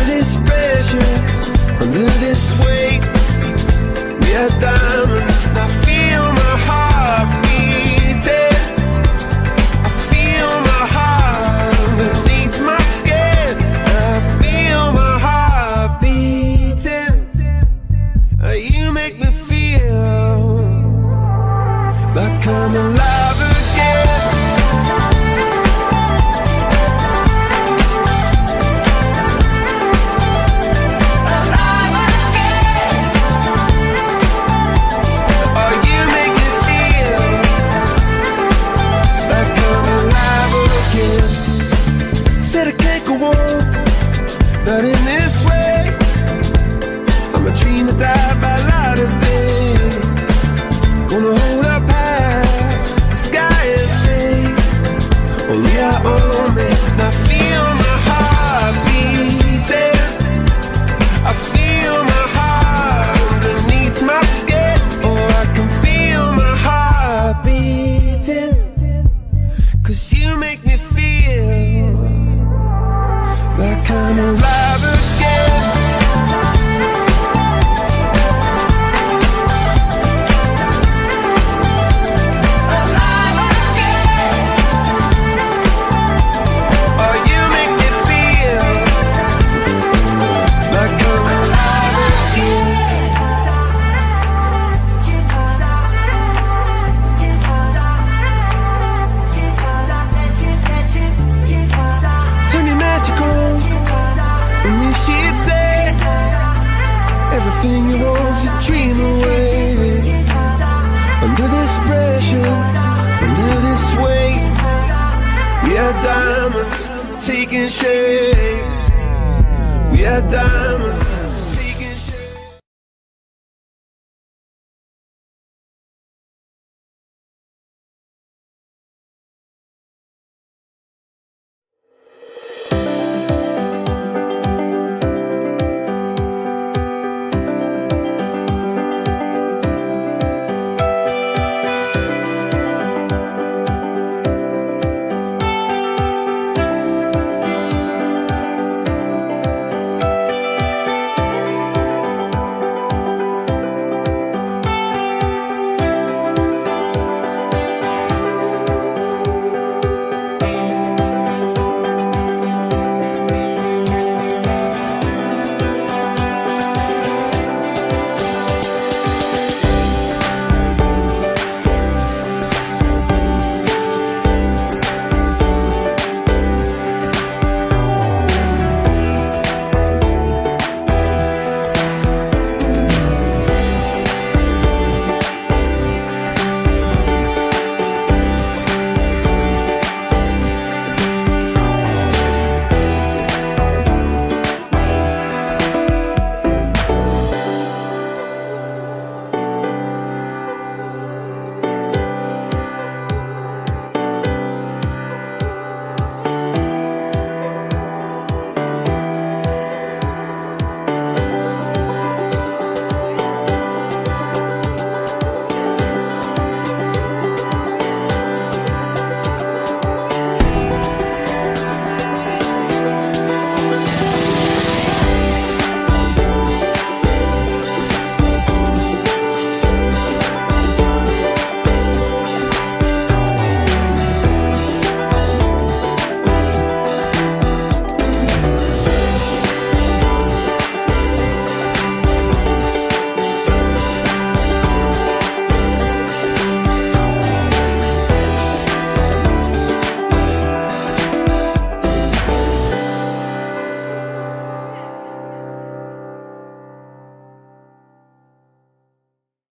this pressure, under this weight, we are diamonds. And I feel my heart beating. I feel my heart beneath my skin. I feel my heart beating. You make me feel like I'm alive again. Alive again. Oh, you make me feel like I'm alive again. Said I can't go on, not in this way. I'm a dream that died by light of day. Gonna hold up high the sky and say, only I own me. And I feel my heart beating. I feel my heart underneath my skin. Oh, I can feel my heart beating. 'Cause you make me feel like I'm alive again. Everything you want to dream away. Under this pressure, under this weight, we are diamonds taking shape. We are diamonds.